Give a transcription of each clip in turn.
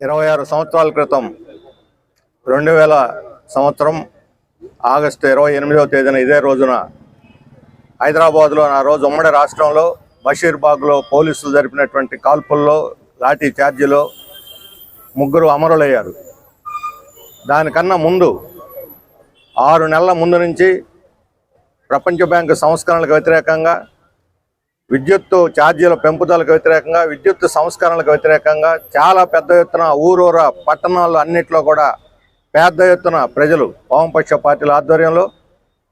26 సంవత్సరాల క్రితం 2000 సంవత్సరం ఆగస్టు 28వ తేదీన ఇదే రోజున హైదరాబాద్లో ఆ రోజు ఉమ్మడి రాష్ట్రంలో బషీర్బాగ్లో పోలీసులు జరిపినటువంటి కాల్పుల్లో లాఠీ చార్జీలో ముగ్గురు అమరులయ్యారు. దానికన్నా ముందు 6 నెలల ముందు నుంచి ప్రపంచ బ్యాంకు సంస్కరణలకు వ్యతిరేకంగా, విద్యుత్తు ఛార్జీల పెంపుదలకు వ్యతిరేకంగా, విద్యుత్తు సంస్కరణలకు వ్యతిరేకంగా చాలా పెద్ద ఎత్తున ఊరూర పట్టణాల్లో అన్నింటిలో కూడా పెద్ద ఎత్తున ప్రజలు వామపక్ష పార్టీల ఆధ్వర్యంలో,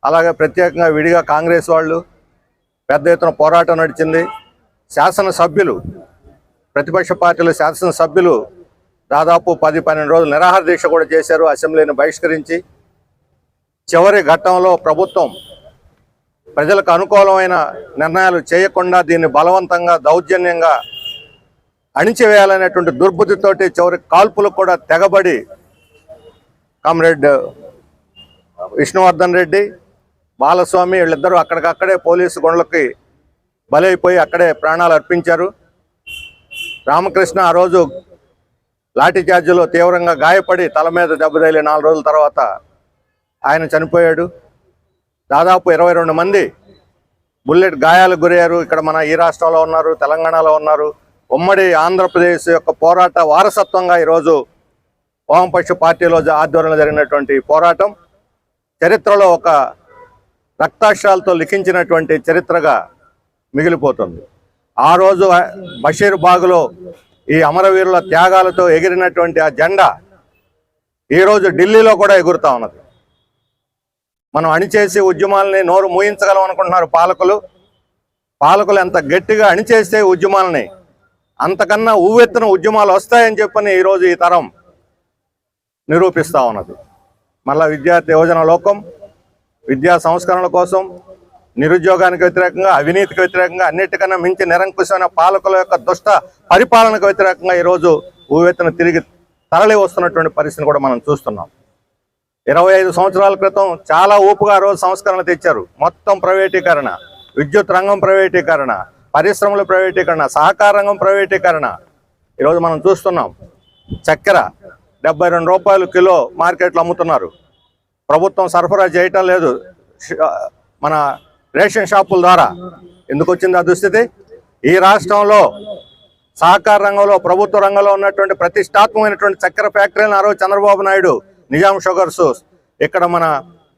అలాగే ప్రత్యేకంగా విడిగా కాంగ్రెస్ వాళ్ళు పెద్ద ఎత్తున పోరాటం నడిచింది. శాసనసభ్యులు, ప్రతిపక్ష పార్టీల శాసనసభ్యులు దాదాపు 10-12 రోజులు నిరాహార దీక్ష కూడా చేశారు, అసెంబ్లీని బహిష్కరించి. చివరి ఘట్టంలో ప్రభుత్వం ప్రజలకు అనుకూలమైన నిర్ణయాలు చేయకుండా దీన్ని బలవంతంగా దౌర్జన్యంగా అణిచివేయాలనేటువంటి దుర్బుద్ధితోటి చివరి కాల్పులకు కూడా తెగబడి కామ్రేడ్ విష్ణువర్ధన్ రెడ్డి, బాలస్వామి వీళ్ళిద్దరూ అక్కడికక్కడే పోలీసు గొండ్లకి బలైపోయి అక్కడే ప్రాణాలు అర్పించారు. రామకృష్ణ ఆ రోజు లాఠీ చార్జీలో తీవ్రంగా గాయపడి తల మీద దెబ్బతగిలి 4 రోజుల తర్వాత ఆయన చనిపోయాడు. దాదాపు 22 మంది బుల్లెట్ గాయాలకు గురయ్యారు. ఇక్కడ మన ఈ రాష్ట్రంలో ఉన్నారు, తెలంగాణలో ఉన్నారు. ఉమ్మడి ఆంధ్రప్రదేశ్ యొక్క పోరాట వారసత్వంగా ఈరోజు వామపక్ష పార్టీలో ఆధ్వర్యంలో జరిగినటువంటి పోరాటం చరిత్రలో ఒక రక్తాక్షరాలతో లిఖించినటువంటి చరిత్రగా మిగిలిపోతుంది. ఆ రోజు బషీర్బాగ్లో ఈ అమరవీరుల త్యాగాలతో ఎగిరినటువంటి ఆ జెండా ఈరోజు ఢిల్లీలో కూడా ఎగురుతా ఉన్నది. మనం అణిచేసి ఉద్యమాలని నోరు మూయించగలం అనుకుంటున్నారు పాలకులు ఎంత గట్టిగా అణిచేస్తే ఉద్యమాలని అంతకన్నా ఉవ్వెత్తున ఉద్యమాలు వస్తాయని చెప్పని ఈరోజు ఈ తరం నిరూపిస్తూ ఉన్నది. మళ్ళా విద్యార్థి యువజన లోకం విద్యా సంస్కరణల కోసం, నిరుద్యోగానికి వ్యతిరేకంగా, అవినీతికి వ్యతిరేకంగా, అన్నిటికన్నా మించి నిరంకుశమైన పాలకుల యొక్క దుష్ట పరిపాలనకు వ్యతిరేకంగా ఈరోజు ఉవ్వెత్తున తిరిగి తరలి వస్తున్నటువంటి పరిస్థితిని కూడా మనం చూస్తున్నాం. 25 సంవత్సరాల క్రితం చాలా ఊపుగా రోజు సంస్కరణలు తెచ్చారు. మొత్తం ప్రైవేటీకరణ, విద్యుత్ రంగం ప్రైవేటీకరణ, పరిశ్రమల ప్రైవేటీకరణ, సహకార రంగం ప్రైవేటీకరణ. ఈరోజు మనం చూస్తున్నాం చక్కెర 72 రూపాయలు కిలో మార్కెట్లో అమ్ముతున్నారు. ప్రభుత్వం సరఫరా చేయటం లేదు మన రేషన్ షాపుల ద్వారా. ఎందుకు వచ్చింది ఆ దుస్థితి? ఈ రాష్ట్రంలో సహకార రంగంలో, ప్రభుత్వ రంగంలో ఉన్నటువంటి ప్రతిష్టాత్మకమైనటువంటి చక్కెర ఫ్యాక్టరీలను ఆ రోజు చంద్రబాబు నాయుడు, నిజాం షుగర్స్, ఇక్కడ మన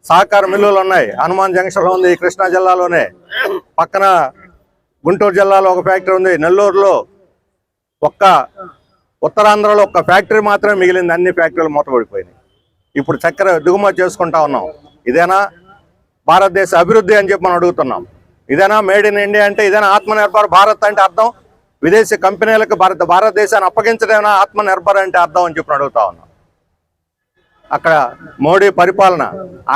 సహకార మిల్లులు ఉన్నాయి. హనుమాన్ జంక్షన్లో ఉంది, కృష్ణా జిల్లాలోనే. పక్కన గుంటూరు జిల్లాలో ఒక ఫ్యాక్టరీ ఉంది. నెల్లూరులో, ఉత్తరాంధ్రలో ఒక ఫ్యాక్టరీ మాత్రమే మిగిలింది. అన్ని ఫ్యాక్టరీలు మూతపడిపోయినాయి. ఇప్పుడు చక్కెర దిగుమతి చేసుకుంటా ఉన్నాం. ఇదేనా భారతదేశ అభివృద్ధి అని చెప్పి మనం అడుగుతున్నాం? ఇదేనా మేడ్ ఇన్ ఇండియా అంటే? ఇదేనా ఆత్మనిర్భర్ భారత్ అంటే అర్థం? విదేశీ కంపెనీలకు భారతదేశాన్ని అప్పగించడమేనా ఆత్మనిర్భర్ అంటే అర్థం అని చెప్పి అడుగుతా ఉన్నాం. అక్కడ మోడీ పరిపాలన,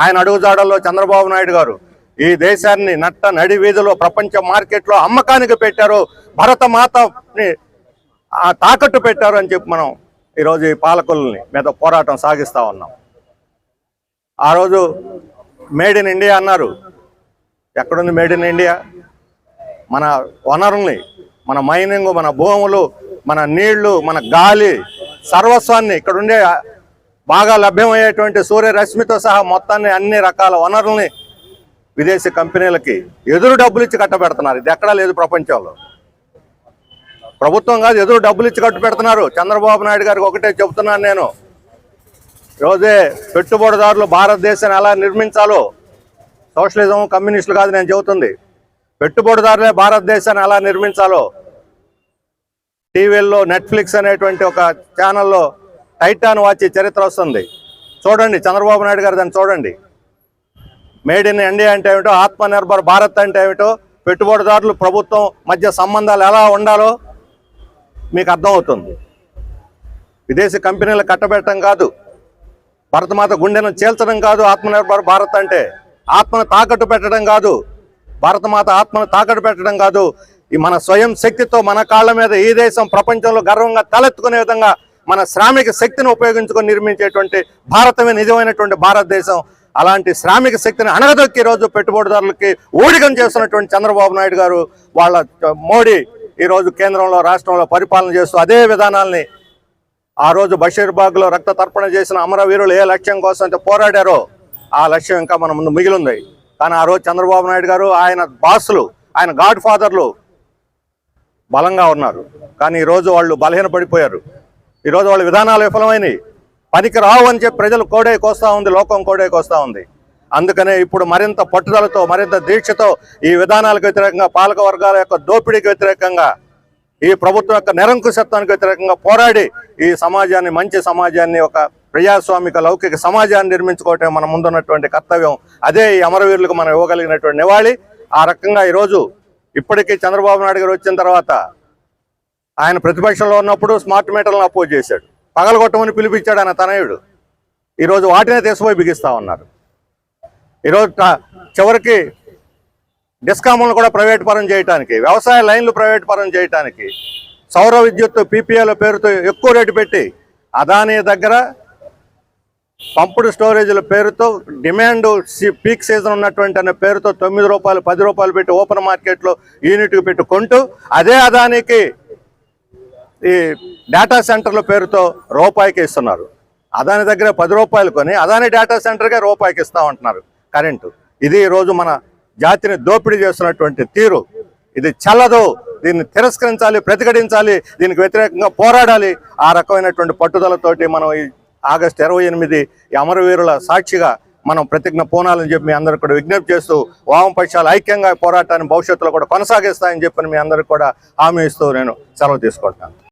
ఆయన అడుగుజాడల్లో చంద్రబాబు నాయుడు గారు ఈ దేశాన్ని నడి వీధిలో ప్రపంచ మార్కెట్లో అమ్మకానికి పెట్టారు, భరత మాతని తాకట్టు పెట్టారు అని చెప్పి మనం ఈరోజు ఈ పాలకులని మీద పోరాటం సాగిస్తూ ఉన్నాం. ఆ రోజు మేడ్ ఇన్ ఇండియా అన్నారు. ఎక్కడుంది మేడ్ ఇన్ ఇండియా? మన వనరుల్ని, మన మైనింగ్, మన భూములు, మన నీళ్లు, మన గాలి, సర్వస్వాన్ని, ఇక్కడుండే బాగా లభ్యమయ్యేటువంటి సూర్యరశ్మితో సహా మొత్తాన్ని, అన్ని రకాల వనరుల్ని విదేశీ కంపెనీలకి ఎదురు డబ్బులు ఇచ్చి కట్టబెడుతున్నారు. ఇది ఎక్కడా లేదు ప్రపంచంలో. ప్రభుత్వం కాదు, ఎదురు డబ్బులు ఇచ్చి కట్టు పెడుతున్నారు. చంద్రబాబు నాయుడు గారికి ఒకటే చెబుతున్నాను నేను, రోజే పెట్టుబడిదారులు భారతదేశాన్ని ఎలా నిర్మించాలో, సోషలిజం కమ్యూనిస్టులు కాదు నేను చెబుతుంది, పెట్టుబడిదారులే భారతదేశాన్ని ఎలా నిర్మించాలో టీవీల్లో నెట్ఫ్లిక్స్ అనేటువంటి ఒక ఛానల్లో టైటాన్ వాచ్ చరిత్ర వస్తుంది. చూడండి, చంద్రబాబు నాయుడు గారు దాన్ని చూడండి. మేడ్ ఇన్ ఇండియా అంటే ఏమిటో, ఆత్మనిర్భర్ భారత్ అంటే ఏమిటో, పెట్టుబడిదారులు ప్రభుత్వం మధ్య సంబంధాలు ఎలా ఉండాలో మీకు అర్థమవుతుంది. విదేశీ కంపెనీలు కట్టబెట్టడం కాదు, భరతమాత గుండెను చేల్చడం కాదు ఆత్మనిర్భర్ భారత్ అంటే. ఆత్మను తాకట్టు పెట్టడం కాదు, భారతమాత ఆత్మను తాకట్టు పెట్టడం కాదు. ఈ మన స్వయం శక్తితో మన కాళ్ళ మీద ఈ దేశం ప్రపంచంలో గర్వంగా తలెత్తుకునే విధంగా మన శ్రామిక శక్తిని ఉపయోగించుకొని నిర్మించేటువంటి భారతమే నిజమైనటువంటి భారతదేశం. అలాంటి శ్రామిక శక్తిని అణగదొక్కి ఈరోజు పెట్టుబడిదారులకి ఊడిగం చేస్తున్నటువంటి చంద్రబాబు నాయుడు గారు, వాళ్ళ మోడీ ఈరోజు కేంద్రంలో రాష్ట్రంలో పరిపాలన చేస్తూ అదే విధానాల్ని ఆ రోజు బషీర్బాగ్లో రక్త తర్పణ చేసిన అమరవీరులు ఏ లక్ష్యం కోసం అయితే పోరాడారో ఆ లక్ష్యం ఇంకా మన ముందు మిగిలింది. కానీ ఆ రోజు చంద్రబాబు నాయుడు గారు, ఆయన బాసులు, ఆయన గాడ్ ఫాదర్లు బలంగా ఉన్నారు. కానీ ఈరోజు వాళ్ళు బలహీనపడిపోయారు. ఈరోజు వాళ్ళ విధానాలు విఫలమైనవి. పనికి రావు అని చెప్పి ప్రజలు కోడే కోస్తా ఉంది, లోకం కోడే కోస్తా ఉంది. అందుకనే ఇప్పుడు మరింత పట్టుదలతో, మరింత దీక్షతో ఈ విధానాలకు వ్యతిరేకంగా, పాలక వర్గాల యొక్క దోపిడీకి వ్యతిరేకంగా, ఈ ప్రభుత్వం యొక్క నిరంకుశత్వానికి వ్యతిరేకంగా పోరాడి ఈ సమాజాన్ని, మంచి సమాజాన్ని, ఒక ప్రజాస్వామిక లౌకిక సమాజాన్ని నిర్మించుకోవటం మన ముందున్నటువంటి కర్తవ్యం. అదే ఈ అమరవీరులకు మనం ఇవ్వగలిగినటువంటి నివాళి. ఆ రకంగా ఈరోజు ఇప్పటికీ చంద్రబాబు నాయుడు గారు వచ్చిన తర్వాత ఆయన ప్రతిపక్షంలో ఉన్నప్పుడు స్మార్ట్ మీటర్లను అపోజ్ చేశాడు, పగలగొట్టమని పిలిపించాడు ఆయన తనయుడు. ఈరోజు వాటినే తీసుకుపోయి బిగిస్తా ఉన్నారు. ఈరోజు చివరికి డిస్కామ్లను కూడా ప్రైవేట్ పరం చేయడానికి, వ్యవసాయ లైన్లు ప్రైవేట్ పరం చేయడానికి, సౌర విద్యుత్ పీపీఏల పేరుతో ఎక్కువ రేటు పెట్టి అదానీ దగ్గర పంపుడు స్టోరేజ్ల పేరుతో డిమాండ్ పీక్ సీజన్ ఉన్నటువంటి అనే పేరుతో 9 రూపాయలు 10 రూపాయలు పెట్టి ఓపెన్ మార్కెట్లో యూనిట్కి పెట్టి కొంటూ, అదే అదానికి ఈ డేటా సెంటర్ల పేరుతో రూపాయికి ఇస్తున్నారు. అదాని దగ్గర 10 రూపాయలు కొని అదాని డేటా సెంటర్గా రూపాయికి ఇస్తామంటున్నారు కరెంటు. ఇది ఈరోజు మన జాతిని దోపిడీ చేస్తున్నటువంటి తీరు. ఇది చల్లదు. దీన్ని తిరస్కరించాలి, ప్రతిఘటించాలి, దీనికి వ్యతిరేకంగా పోరాడాలి. ఆ రకమైనటువంటి పట్టుదలతోటి మనం ఈ ఆగస్టు 28 ఈ అమరవీరుల సాక్షిగా మనం ప్రతిజ్ఞ పూనాలని చెప్పి మీ అందరికి కూడా విజ్ఞప్తి చేస్తూ, వామపక్షాలు ఐక్యంగా పోరాటాన్ని భవిష్యత్తులో కూడా కొనసాగిస్తాయని చెప్పి మీ అందరికి కూడా హామీ ఇస్తూ నేను సెలవు తీసుకుంటాను.